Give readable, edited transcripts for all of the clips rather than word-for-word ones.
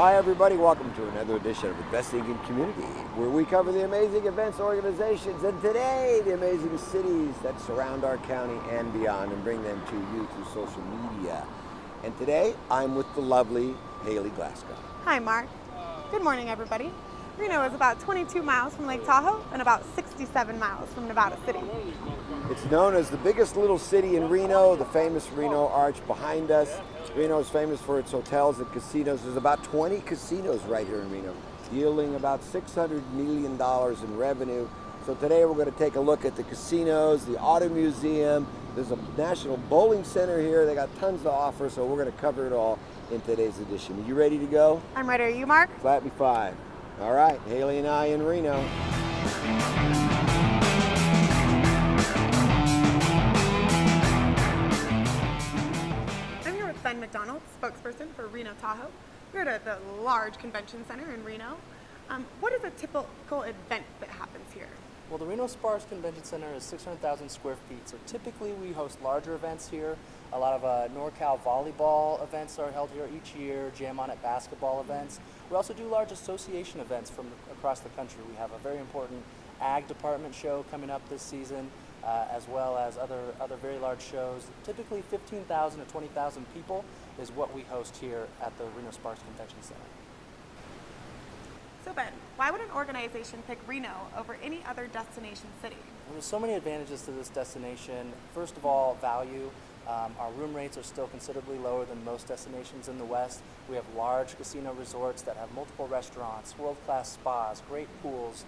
Hi everybody, welcome to another edition of Investing in Community, where we cover the amazing events, organizations, and today the amazing cities that surround our county and beyond, and bring them to you through social media. And today I'm with the lovely Haley Glasgow. Hi Mark. Good morning everybody. Reno is about 22 miles from Lake Tahoe and about 67 miles from Nevada City. It's known as the biggest little city in Reno, the famous Reno Arch behind us. Reno is famous for its hotels and casinos. There's about 20 casinos right here in Reno, yielding about $600 million in revenue. So today we're going to take a look at the casinos, the auto museum. There's a national bowling center here. They got tons to offer, so we're going to cover it all in today's edition. Are you ready to go? I'm ready. Are you, Mark? Clap me five. All right, Haley and I in Reno. I'm here with Ben McDonald, spokesperson for Reno Tahoe. We're at the large convention center in Reno. What is a typical event that happens here? Well, the Reno Sparks Convention Center is 600,000 square feet, so typically we host larger events here. A lot of NorCal volleyball events are held here each year, Jam On It basketball events. We also do large association events from across the country. We have a very important ag department show coming up this season, as well as other very large shows. Typically 15,000 to 20,000 people is what we host here at the Reno Sparks Convention Center. So Ben, why would an organization pick Reno over any other destination city? Well, there's so many advantages to this destination. First of all, value. Our room rates are still considerably lower than most destinations in the West. We have large casino resorts that have multiple restaurants, world-class spas, great pools,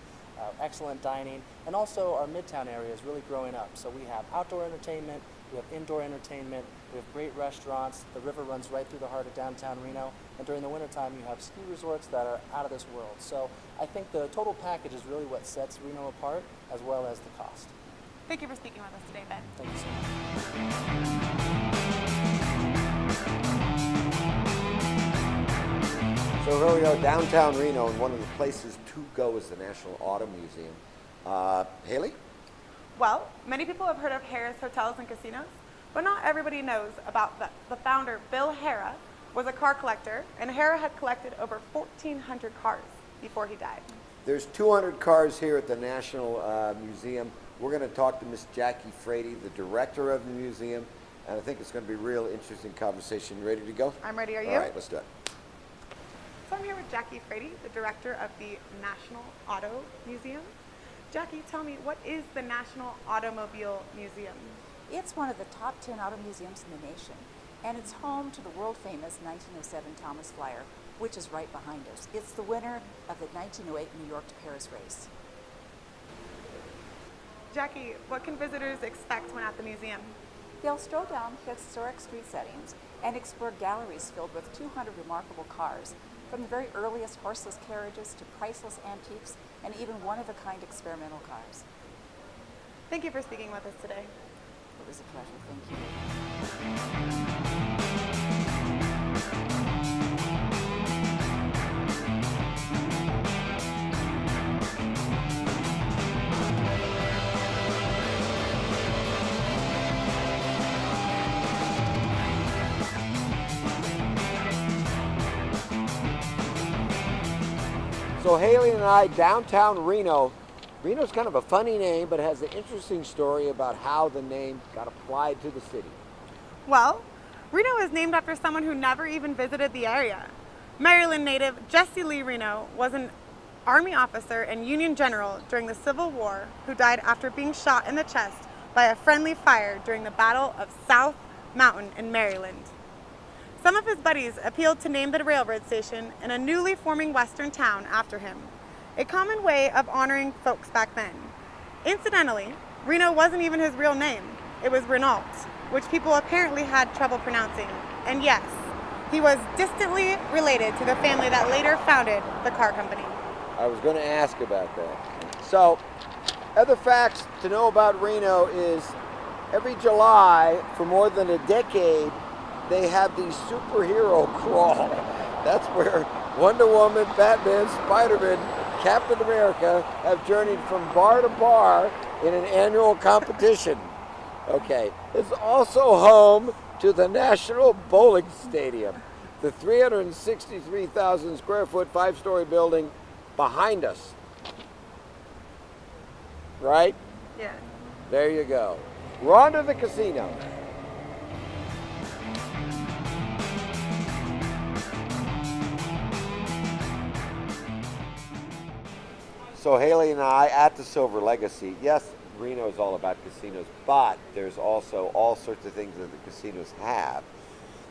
excellent dining, and also our Midtown area is really growing up. So we have outdoor entertainment, we have indoor entertainment, we have great restaurants. The river runs right through the heart of downtown Reno, and during the wintertime you have ski resorts that are out of this world. So I think the total package is really what sets Reno apart, as well as the cost. Thank you for speaking with us today, Ben. Thank you so much. So here we go, downtown Reno, and one of the places to go is the National Auto Museum. Haley? Well, many people have heard of Harrah's Hotels and Casinos, but not everybody knows about the founder, Bill Harrah, was a car collector, and Harrah had collected over 1,400 cars before he died. There's 200 cars here at the National Museum. We're going to talk to Miss Jackie Frady, the director of the museum, and I think it's going to be a real interesting conversation. Ready to go? I'm ready. Are you? All right, let's do it. So I'm here with Jackie Frady, the director of the National Auto Museum. Jackie, tell me, what is the National Automobile Museum? It's one of the top 10 auto museums in the nation, and it's home to the world-famous 1907 Thomas Flyer, which is right behind us. It's the winner of the 1908 New York to Paris race. Jackie, what can visitors expect when at the museum? They'll stroll down historic street settings and explore galleries filled with 200 remarkable cars, from the very earliest horseless carriages to priceless antiques and even one-of-a-kind experimental cars. Thank you for speaking with us today. It was a pleasure. Thank you. So Haley and I, downtown Reno. Reno's kind of a funny name, but has an interesting story about how the name got applied to the city. Well, Reno is named after someone who never even visited the area. Maryland native Jesse Lee Reno was an Army officer and Union general during the Civil War who died after being shot in the chest by a friendly fire during the Battle of South Mountain in Maryland. Some of his buddies appealed to name the railroad station in a newly forming western town after him, a common way of honoring folks back then. Incidentally, Reno wasn't even his real name. It was Renault, which people apparently had trouble pronouncing. And yes, he was distantly related to the family that later founded the car company. I was going to ask about that. So, other facts to know about Reno is every July for more than a decade, they have the superhero crawl. That's where Wonder Woman, Batman, Spider-Man, Captain America have journeyed from bar to bar in an annual competition. Okay, it's also home to the National Bowling Stadium. the 363,000 square foot, 5-story building behind us. Right? Yes. There you go. We're on to the casino. So Haley and I at the Silver Legacy, yes, Reno is all about casinos, but there's also all sorts of things that the casinos have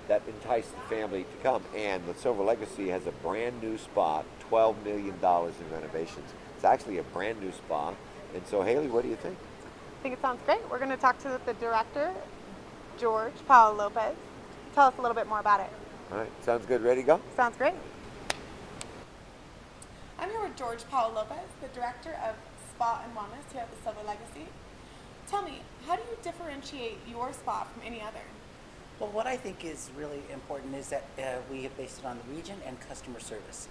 that entice the family to come. And the Silver Legacy has a brand new spa, $12 million in renovations. It's actually a brand new spa. And so Haley, what do you think? I think it sounds great. We're going to talk to the director, George Paulo Lopez. Tell us a little bit more about it. All right, sounds good. Ready to go? Sounds great. I'm here with George Paulo Lopez, the director of Spa and Wellness here at the Silver Legacy. Tell me, how do you differentiate your spa from any other? Well, what I think is really important is that we have based it on the region and customer service.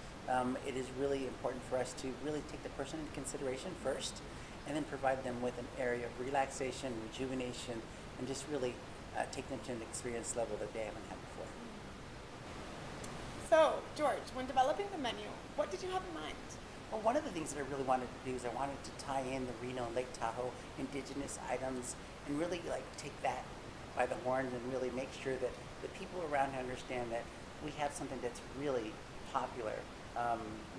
It is really important for us to really take the person into consideration first, and then provide them with an area of relaxation, rejuvenation, and just really take them to an experience level that they haven't had before. So, George, when developing the menu, what did you have in mind? Well, one of the things that I really wanted to do is I wanted to tie in the Reno and Lake Tahoe indigenous items and really take that by the horns and really make sure that the people around here understand that we have something that's really popular.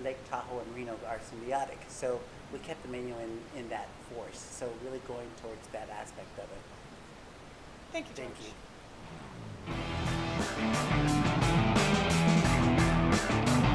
Lake Tahoe and Reno are symbiotic, so we kept the menu in that force. So really going towards that aspect of it. Thank you, George. Thank you.